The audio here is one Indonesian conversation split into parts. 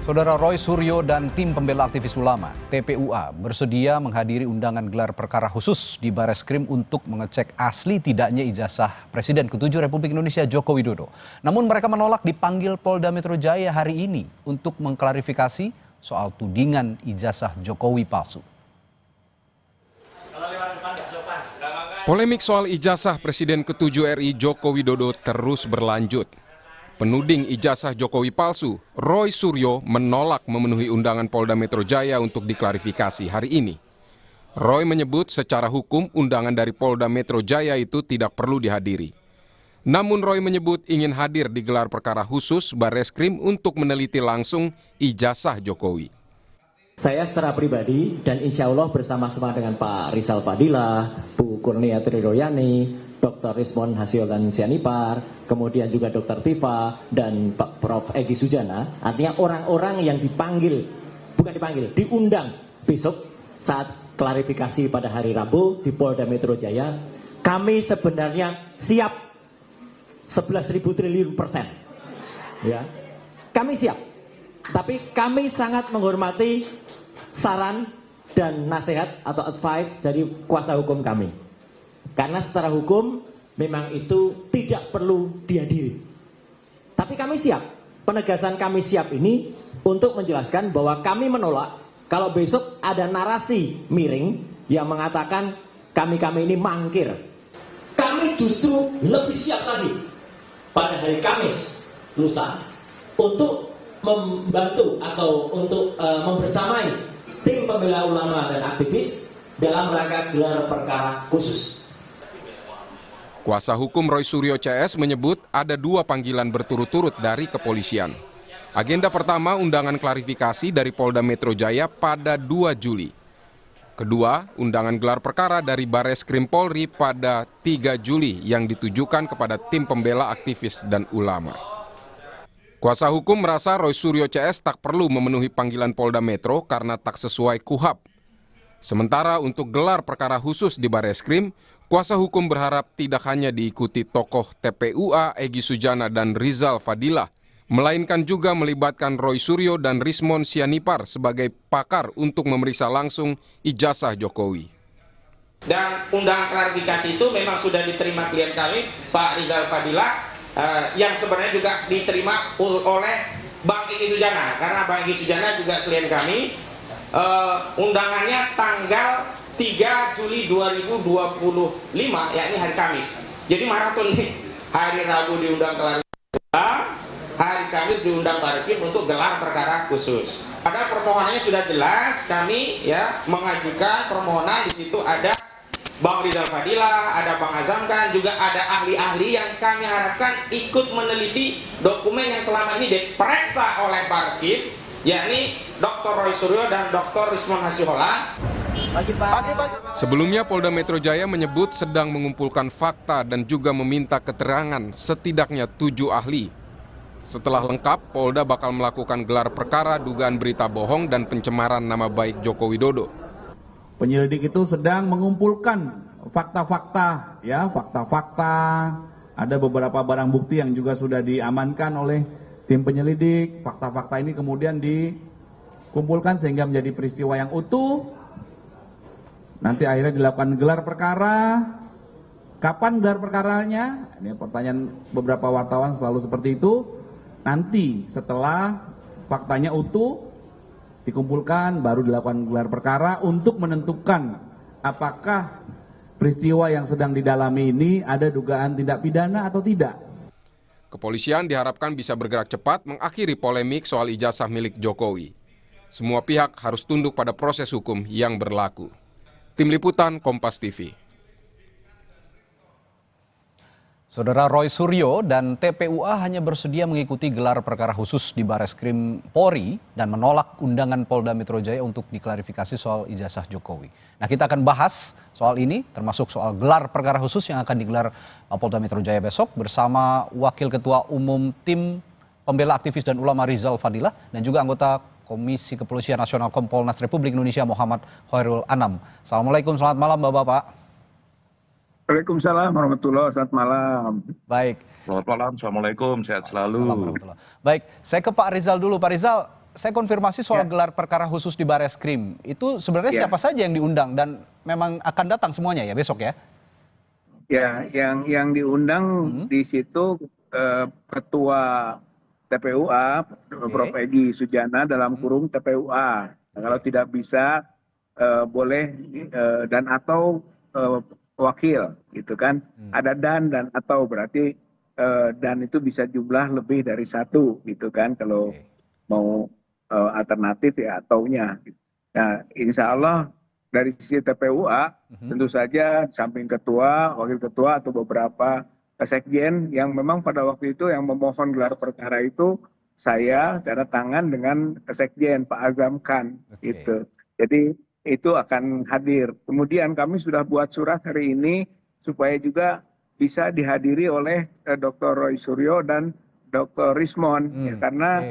Saudara Roy Suryo dan tim pembela aktivis ulama (TPUA) bersedia menghadiri undangan gelar perkara khusus di Bareskrim untuk mengecek asli tidaknya ijazah Presiden ke-7 Republik Indonesia Joko Widodo. Namun mereka menolak dipanggil Polda Metro Jaya hari ini untuk mengklarifikasi soal tudingan ijazah Jokowi palsu. Polemik soal ijazah Presiden ke-7 RI Joko Widodo terus berlanjut. Penuding ijazah Jokowi palsu, Roy Suryo menolak memenuhi undangan Polda Metro Jaya untuk diklarifikasi hari ini. Roy menyebut secara hukum undangan dari Polda Metro Jaya itu tidak perlu dihadiri. Namun Roy menyebut ingin hadir di gelar perkara khusus Bareskrim untuk meneliti langsung ijazah Jokowi. Saya secara pribadi dan insya Allah bersama-sama dengan Pak Rizal Fadilah, Bu Kurnia Triroyani, Dr. Rismon Hasiolan Sianipar, kemudian juga Dr. Tifa dan Pak Prof. Egy Sujana, artinya orang-orang yang diundang besok saat klarifikasi pada hari Rabu di Polda Metro Jaya, kami sebenarnya siap 11.000 triliun %. Ya, kami siap, tapi kami sangat menghormati saran dan nasihat atau advice dari kuasa hukum kami. Karena secara hukum memang itu tidak perlu dihadiri. Tapi kami siap, penegasan kami siap ini untuk menjelaskan bahwa kami menolak kalau besok ada narasi miring yang mengatakan kami ini mangkir. Kami justru lebih siap lagi pada hari Kamis lusa untuk membantu atau untuk membersamai tim pembela ulama dan aktivis dalam rangka gelar perkara khusus. Kuasa hukum Roy Suryo CS menyebut ada 2 panggilan berturut-turut dari kepolisian. Agenda pertama undangan klarifikasi dari Polda Metro Jaya pada 2 Juli. Kedua, undangan gelar perkara dari Bareskrim Polri pada 3 Juli yang ditujukan kepada tim pembela aktivis dan ulama. Kuasa hukum merasa Roy Suryo CS tak perlu memenuhi panggilan Polda Metro karena tak sesuai KUHAP. Sementara untuk gelar perkara khusus di Bareskrim, kuasa hukum berharap tidak hanya diikuti tokoh TPUA Egy Sujana dan Rizal Fadilah, melainkan juga melibatkan Roy Suryo dan Rismon Sianipar sebagai pakar untuk memeriksa langsung ijazah Jokowi. Dan undangan klarifikasi itu memang sudah diterima klien kami, Pak Rizal Fadilah, yang sebenarnya juga diterima oleh Bang Egy Sujana, karena Bang Egy Sujana juga klien kami. Undangannya tanggal 3 Juli 2025, yakni hari Kamis. Jadi maraton nih, hari Rabu diundang klarifikasi, hari Kamis diundang Bareskrim untuk gelar perkara khusus. Ada permohonannya sudah jelas, kami ya mengajukan permohonan, di situ ada Bang Rizal Fadilah, ada Bang Azamkan, juga ada ahli-ahli yang kami harapkan ikut meneliti dokumen yang selama ini diperiksa oleh Bareskrim, yakni Dr. Roy Suryo dan Dr. Rismon Hasiolan. Sebelumnya Polda Metro Jaya menyebut sedang mengumpulkan fakta dan juga meminta keterangan setidaknya 7 ahli. Setelah lengkap, Polda bakal melakukan gelar perkara dugaan berita bohong dan pencemaran nama baik Joko Widodo. Penyelidik itu sedang mengumpulkan fakta-fakta, ada beberapa barang bukti yang juga sudah diamankan oleh tim penyelidik. Fakta-fakta ini kemudian dikumpulkan sehingga menjadi peristiwa yang utuh. Nanti akhirnya dilakukan gelar perkara. Kapan gelar perkaranya? Ini pertanyaan beberapa wartawan selalu seperti itu. Nanti setelah faktanya utuh dikumpulkan baru dilakukan gelar perkara untuk menentukan apakah peristiwa yang sedang didalami ini ada dugaan tindak pidana atau tidak. Kepolisian diharapkan bisa bergerak cepat mengakhiri polemik soal ijazah milik Jokowi. Semua pihak harus tunduk pada proses hukum yang berlaku. Tim Liputan Kompas TV. Saudara Roy Suryo dan TPUA hanya bersedia mengikuti gelar perkara khusus di Bareskrim Polri dan menolak undangan Polda Metro Jaya untuk diklarifikasi soal ijazah Jokowi. Nah, kita akan bahas soal ini, termasuk soal gelar perkara khusus yang akan digelar Polda Metro Jaya besok bersama Wakil Ketua Umum Tim Pembela Aktivis dan Ulama Rizal Fadilah dan juga anggota Komisi Kepolisian Nasional Kompolnas Republik Indonesia Muhammad Khairul Anam. Assalamualaikum, selamat malam Bapak-Bapak. Waalaikumsalam warahmatullahi wabarakatuh. Selamat malam. Baik. Selamat malam, Assalamualaikum, sehat selalu. Baik, saya ke Pak Rizal dulu. Pak Rizal, saya konfirmasi soal gelar perkara khusus di Bareskrim. Itu sebenarnya siapa saja yang diundang dan memang akan datang semuanya ya besok ya? Ya, yang diundang di situ Ketua TPUA, Prof. Egy Sujana dalam kurung TPUA. Nah, kalau tidak bisa boleh dan atau wakil, gitu kan? Ada dan atau berarti dan itu bisa jumlah lebih dari satu, gitu kan? Kalau mau alternatif ya ataunya. Nah, insya Allah dari sisi TPUA tentu saja samping ketua, wakil ketua atau beberapa sekjen yang memang pada waktu itu yang memohon gelar perkara itu saya tanda tangan dengan sekjen Pak Azam Khan gitu. Jadi itu akan hadir. Kemudian kami sudah buat surat hari ini supaya juga bisa dihadiri oleh Dr. Roy Suryo dan Dr. Rismon ya, karena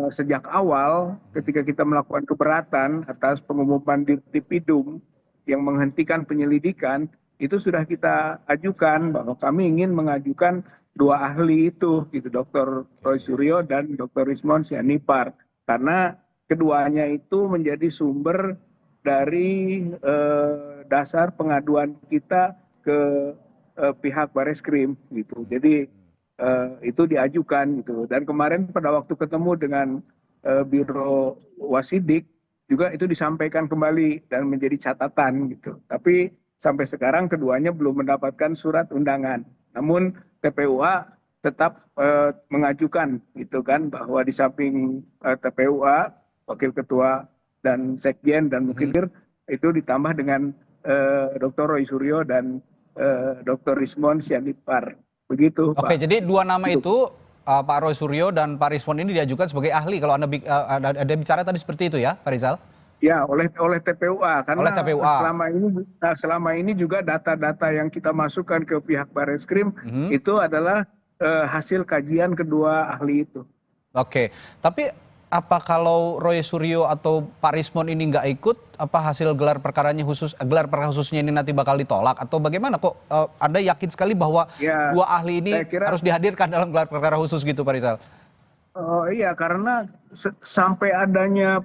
sejak awal ketika kita melakukan keberatan atas pengumuman Dirtipidum yang menghentikan penyelidikan itu sudah kita ajukan bahwa kami ingin mengajukan dua ahli itu gitu, Dr. Roy Suryo dan Dr. Rismon Sianipar, karena keduanya itu menjadi sumber dari dasar pengaduan kita ke pihak Bareskrim gitu. Jadi itu diajukan gitu, dan kemarin pada waktu ketemu dengan Biro Wasidik juga itu disampaikan kembali dan menjadi catatan gitu. Tapi sampai sekarang keduanya belum mendapatkan surat undangan. Namun TPUA tetap mengajukan gitu kan, bahwa di samping TPUA, wakil ketua dan sekjen dan mukibir itu ditambah dengan Dr. Roy Suryo dan Dr. Rismon Sianipar. Begitu, Pak. Oke, jadi dua nama itu Pak Roy Suryo dan Pak Rismon ini diajukan sebagai ahli. Kalau Anda bicara tadi seperti itu ya, Pak Rizal? Ya, oleh TPUA, karena oleh TPUA. selama ini juga data-data yang kita masukkan ke pihak Bareskrim itu adalah hasil kajian kedua ahli itu. Oke, tapi apa kalau Roy Suryo atau Pak Rismon ini nggak ikut, apa hasil gelar perkara khususnya ini nanti bakal ditolak atau bagaimana? Kok Anda yakin sekali bahwa dua ahli ini harus dihadirkan dalam gelar perkara khusus gitu, Pak Rizal? Oh iya, karena sampai adanya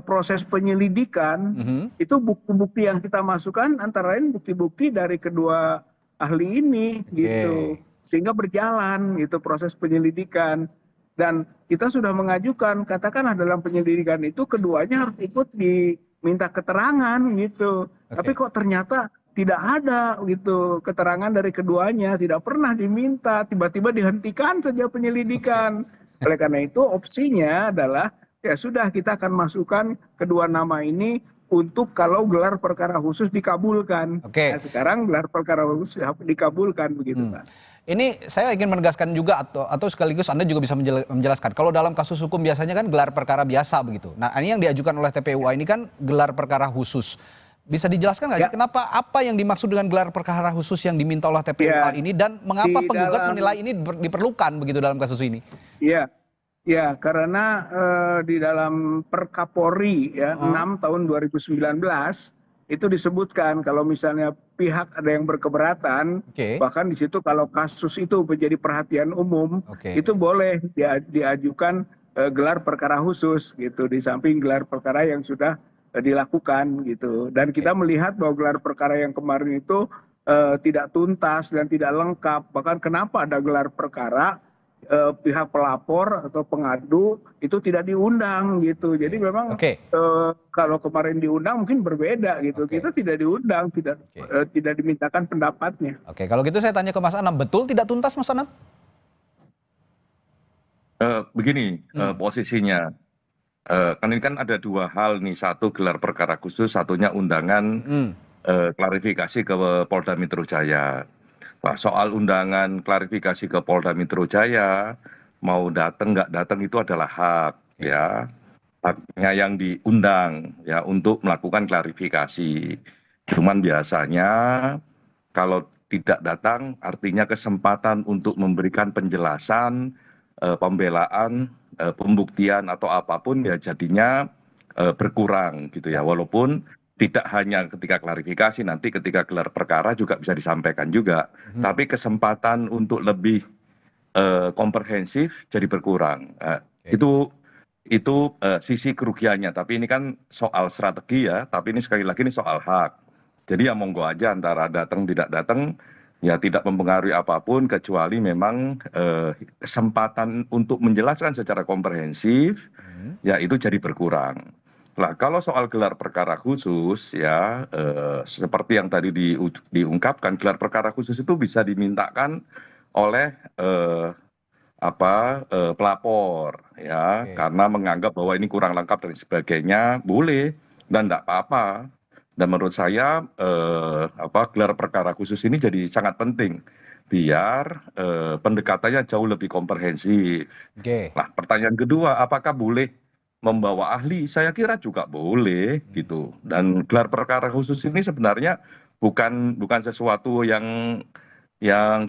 proses penyelidikan itu bukti-bukti yang kita masukkan antara lain bukti-bukti dari kedua ahli ini gitu, sehingga berjalan gitu proses penyelidikan. Dan kita sudah mengajukan, katakanlah dalam penyelidikan itu keduanya harus ikut diminta keterangan gitu. Tapi kok ternyata tidak ada gitu keterangan dari keduanya, tidak pernah diminta, tiba-tiba dihentikan saja penyelidikan. Oleh karena itu opsinya adalah ya sudah, kita akan masukkan kedua nama ini untuk kalau gelar perkara khusus dikabulkan. Nah, sekarang gelar perkara khusus dikabulkan begitu, Pak. Ini saya ingin menegaskan juga atau sekaligus Anda juga bisa menjelaskan. Kalau dalam kasus hukum biasanya kan gelar perkara biasa begitu. Nah, ini yang diajukan oleh TPUA ini kan gelar perkara khusus. Bisa dijelaskan nggak sih kenapa, apa yang dimaksud dengan gelar perkara khusus yang diminta oleh TPUA ini dan mengapa penggugat menilai ini diperlukan begitu dalam kasus ini? Ya, karena di dalam Perkapolri ya 6 tahun 2019 itu disebutkan kalau misalnya pihak ada yang berkeberatan, bahkan di situ kalau kasus itu menjadi perhatian umum, itu boleh diajukan gelar perkara khusus gitu, di samping gelar perkara yang sudah dilakukan gitu. Dan kita melihat bahwa gelar perkara yang kemarin itu tidak tuntas dan tidak lengkap. Bahkan kenapa ada gelar perkara, pihak pelapor atau pengadu itu tidak diundang gitu. Jadi memang kalau kemarin diundang mungkin berbeda gitu. Kita tidak diundang, tidak dimintakan pendapatnya. Oke, kalau gitu saya tanya ke Mas Anam, betul tidak tuntas, Mas Anam? Begini posisinya, kan ini kan ada dua hal nih, satu gelar perkara khusus, satunya undangan klarifikasi ke Polda Metro Jaya. Nah, soal undangan klarifikasi ke Polda Metro Jaya, mau datang nggak datang itu adalah hak ya, haknya yang diundang ya untuk melakukan klarifikasi. Cuman biasanya kalau tidak datang artinya kesempatan untuk memberikan penjelasan, pembelaan, pembuktian atau apapun ya jadinya berkurang gitu ya, walaupun tidak hanya ketika klarifikasi, nanti ketika gelar perkara juga bisa disampaikan juga. Tapi kesempatan untuk lebih komprehensif jadi berkurang. Itu itu sisi kerugiannya. Tapi ini kan soal strategi ya, tapi ini sekali lagi ini soal hak. Jadi ya monggo aja antara datang tidak datang, ya tidak mempengaruhi apapun kecuali memang kesempatan untuk menjelaskan secara komprehensif, ya itu jadi berkurang. Nah, kalau soal gelar perkara khusus ya seperti yang tadi diungkapkan, gelar perkara khusus itu bisa dimintakan oleh pelapor ya, karena menganggap bahwa ini kurang lengkap dan sebagainya, boleh dan tidak apa-apa. Dan menurut saya gelar perkara khusus ini jadi sangat penting biar pendekatannya jauh lebih komprehensif. Nah, pertanyaan kedua, apakah boleh membawa ahli? Saya kira juga boleh gitu. Dan gelar perkara khusus ini sebenarnya bukan sesuatu yang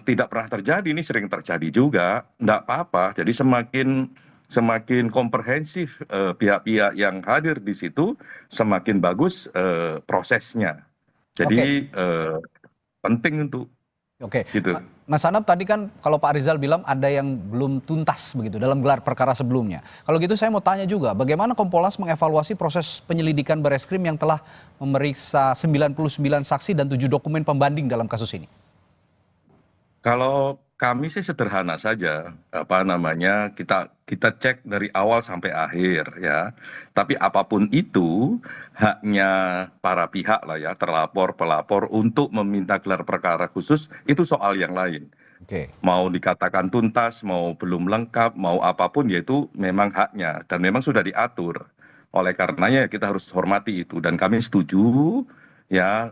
tidak pernah terjadi, ini sering terjadi juga, enggak apa-apa. Jadi semakin komprehensif pihak-pihak yang hadir di situ, semakin bagus prosesnya. Jadi penting untuk gitu. Mas Anam, tadi kan kalau Pak Rizal bilang ada yang belum tuntas begitu dalam gelar perkara sebelumnya. Kalau gitu saya mau tanya juga, bagaimana Kompolnas mengevaluasi proses penyelidikan Bareskrim yang telah memeriksa 99 saksi dan 7 dokumen pembanding dalam kasus ini? Kalau kami sih sederhana saja, kita cek dari awal sampai akhir ya. Tapi apapun itu haknya para pihak lah ya, terlapor, pelapor untuk meminta gelar perkara khusus itu soal yang lain. Mau dikatakan tuntas, mau belum lengkap, mau apapun yaitu memang haknya dan memang sudah diatur. Oleh karenanya kita harus hormati itu dan kami setuju ya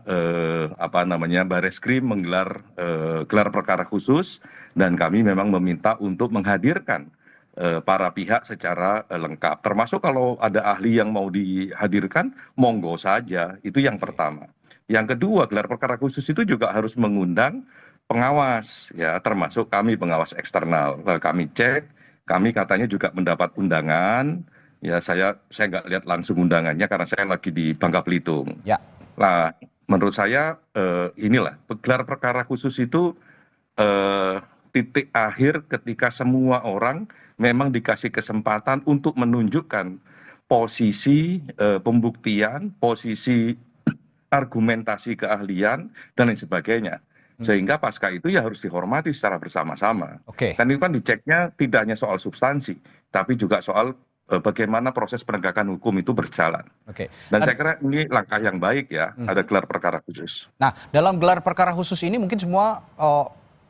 Bareskrim menggelar gelar perkara khusus dan kami memang meminta untuk menghadirkan para pihak secara lengkap, termasuk kalau ada ahli yang mau dihadirkan monggo saja, itu yang pertama. Yang kedua, gelar perkara khusus itu juga harus mengundang pengawas ya, termasuk kami pengawas eksternal. Kami cek, kami katanya juga mendapat undangan ya, saya nggak lihat langsung undangannya karena saya lagi di Bangka Belitung. Nah, menurut saya inilah gelar perkara khusus itu titik akhir ketika semua orang memang dikasih kesempatan untuk menunjukkan posisi pembuktian, posisi argumentasi keahlian dan lain sebagainya. Sehingga pasca itu ya harus dihormati secara bersama-sama. Dan itu kan diceknya tidak hanya soal substansi, tapi juga soal bagaimana proses penegakan hukum itu berjalan. Dan saya kira ini langkah yang baik ya, ada gelar perkara khusus. Nah, dalam gelar perkara khusus ini mungkin semua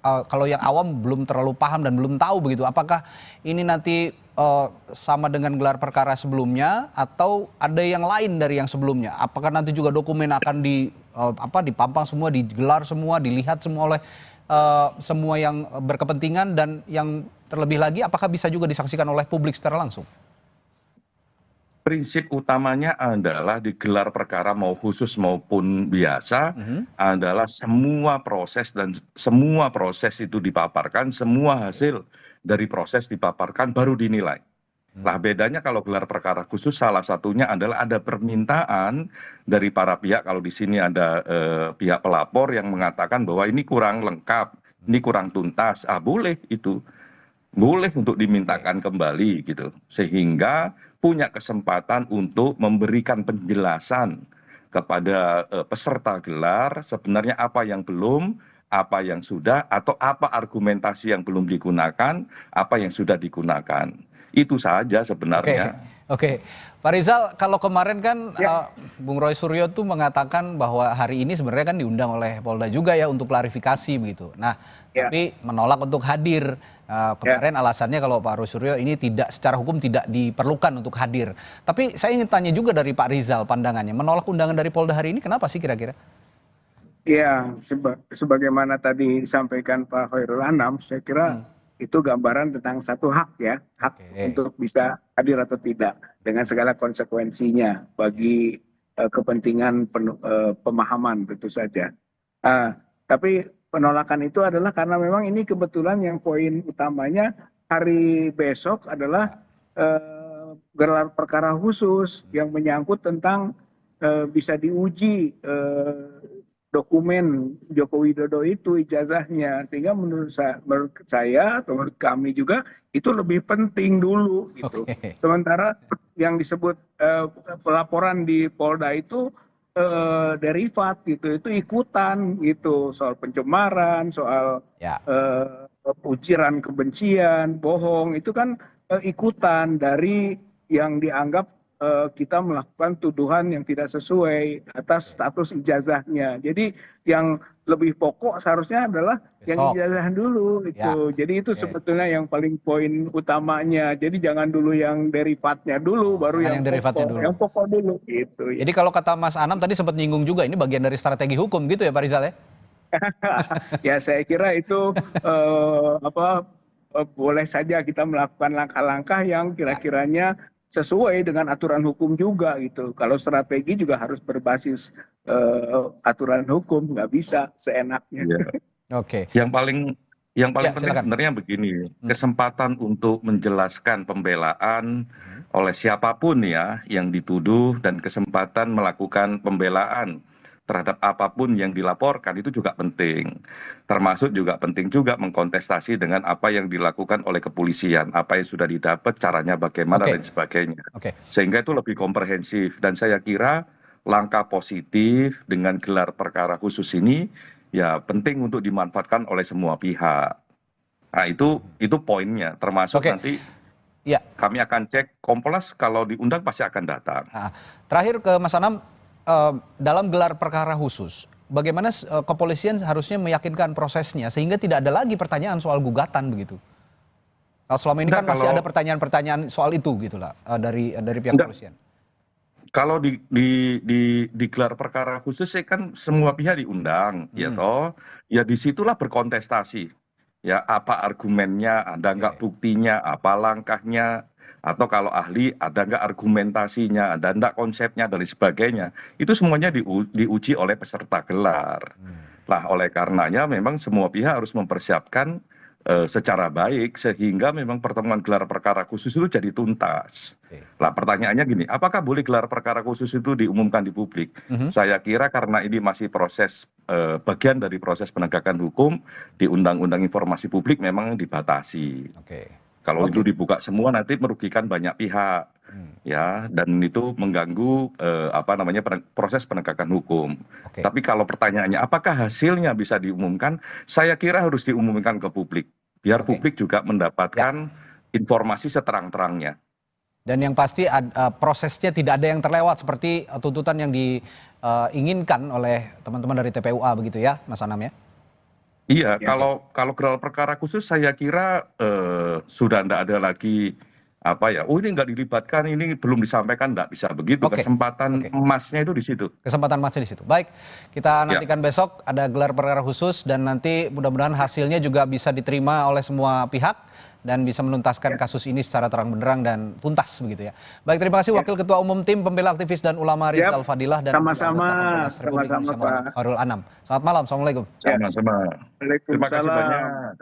kalau yang awam belum terlalu paham dan belum tahu begitu, apakah ini nanti sama dengan gelar perkara sebelumnya atau ada yang lain dari yang sebelumnya? Apakah nanti juga dokumen akan dipampang semua, digelar semua, dilihat semua oleh semua yang berkepentingan, dan yang terlebih lagi apakah bisa juga disaksikan oleh publik secara langsung? Prinsip utamanya adalah di gelar perkara mau khusus maupun biasa adalah semua proses itu dipaparkan, semua hasil dari proses dipaparkan baru dinilai. Lah bedanya kalau gelar perkara khusus salah satunya adalah ada permintaan dari para pihak. Kalau di sini ada pihak pelapor yang mengatakan bahwa ini kurang lengkap, ini kurang tuntas, boleh itu. Boleh untuk dimintakan kembali gitu, sehingga punya kesempatan untuk memberikan penjelasan kepada peserta gelar sebenarnya apa yang belum, apa yang sudah, atau apa argumentasi yang belum digunakan, apa yang sudah digunakan. Itu saja sebenarnya. Pak Rizal, kalau kemarin kan Bung Roy Suryo tuh mengatakan bahwa hari ini sebenarnya kan diundang oleh Polda juga ya untuk klarifikasi begitu. Nah, tapi menolak untuk hadir. Kemarin alasannya kalau Pak Roy Suryo ini secara hukum tidak diperlukan untuk hadir. Tapi saya ingin tanya juga dari Pak Rizal pandangannya, menolak undangan dari Polda hari ini kenapa sih kira-kira? Ya, sebagaimana tadi disampaikan Pak Khairul Anam, saya kira itu gambaran tentang satu hak ya, hak untuk bisa hadir atau tidak dengan segala konsekuensinya bagi kepentingan pemahaman tentu saja. Tapi penolakan itu adalah karena memang ini kebetulan yang poin utamanya hari besok adalah gelar perkara khusus yang menyangkut tentang bisa diuji dokumen Joko Widodo itu ijazahnya, sehingga menurut saya atau menurut kami juga itu lebih penting dulu gitu. Oke. Sementara yang disebut pelaporan di Polda itu derivat gitu, itu ikutan gitu, soal pencemaran, soal Ya. ujaran kebencian, bohong, itu kan ikutan dari yang dianggap kita melakukan tuduhan yang tidak sesuai atas status ijazahnya. Jadi yang lebih pokok seharusnya adalah yang Besok. ijazah dulu itu. Ya. Jadi itu Oke. sebetulnya yang paling poin utamanya. Jadi jangan dulu yang derivatnya dulu, baru jangan yang derivatnya pokok. dulu. Yang pokok dulu gitu. Ya. Jadi kalau kata Mas Anam tadi sempat nyinggung juga, ini bagian dari strategi hukum gitu ya Pak Rizal ya? Ya saya kira itu boleh saja kita melakukan langkah-langkah yang kira-kiranya sesuai dengan aturan hukum juga gitu. Kalau strategi juga harus berbasis aturan hukum, nggak bisa seenaknya. Iya. Oke. Yang paling penting silakan. sebenarnya begini, kesempatan untuk menjelaskan pembelaan oleh siapapun ya yang dituduh dan kesempatan melakukan pembelaan terhadap apapun yang dilaporkan itu juga penting. Termasuk juga penting juga mengkontestasi dengan apa yang dilakukan oleh kepolisian, apa yang sudah didapat, caranya bagaimana Oke. dan sebagainya. Oke. Sehingga itu lebih komprehensif dan saya kira langkah positif dengan gelar perkara khusus ini ya penting untuk dimanfaatkan oleh semua pihak. Nah itu poinnya, termasuk Oke. nanti Ya. kami akan cek Kompolnas kalau diundang pasti akan datang. Nah, terakhir ke Mas Anam, dalam gelar perkara khusus, bagaimana kepolisian harusnya meyakinkan prosesnya sehingga tidak ada lagi pertanyaan soal gugatan begitu? Kalau selama ini kan masih ada pertanyaan-pertanyaan soal itu gitu lah dari pihak kepolisian. Kalau di gelar perkara khusus kan semua pihak diundang, ya toh, ya disitulah berkontestasi, ya apa argumennya, ada nggak buktinya, apa langkahnya, atau kalau ahli ada nggak argumentasinya, ada nggak konsepnya dan sebagainya, itu semuanya diuji oleh peserta gelar. Lah oleh karenanya memang semua pihak harus mempersiapkan secara baik sehingga memang pertemuan gelar perkara khusus itu jadi tuntas. Lah pertanyaannya gini, apakah boleh gelar perkara khusus itu diumumkan di publik? Saya kira karena ini masih proses bagian dari proses penegakan hukum di Undang-Undang Informasi Publik memang dibatasi. Kalau itu dibuka semua nanti merugikan banyak pihak, ya, dan itu mengganggu proses penegakan hukum. Tapi kalau pertanyaannya, apakah hasilnya bisa diumumkan? Saya kira harus diumumkan ke publik, biar publik juga mendapatkan informasi seterang-terangnya. Dan yang pasti prosesnya tidak ada yang terlewat seperti tuntutan yang diinginkan oleh teman-teman dari TPUA begitu ya, Mas Anam ya? Iya, kalau gelar perkara khusus saya kira sudah tidak ada lagi ini nggak dilibatkan, ini belum disampaikan, nggak bisa begitu. Kesempatan emasnya itu di situ. Kesempatan emasnya di situ. Baik, kita nantikan besok ada gelar perkara khusus dan nanti mudah-mudahan hasilnya juga bisa diterima oleh semua pihak dan bisa menuntaskan kasus ini secara terang-benderang dan tuntas begitu ya. Baik, terima kasih Wakil Ketua Umum Tim Pembela Aktivis dan Ulama Rizal Fadilah dan sama-sama Pak Khairul Anam. Selamat malam, assalamualaikum. Sama-sama. Terima kasih banyak.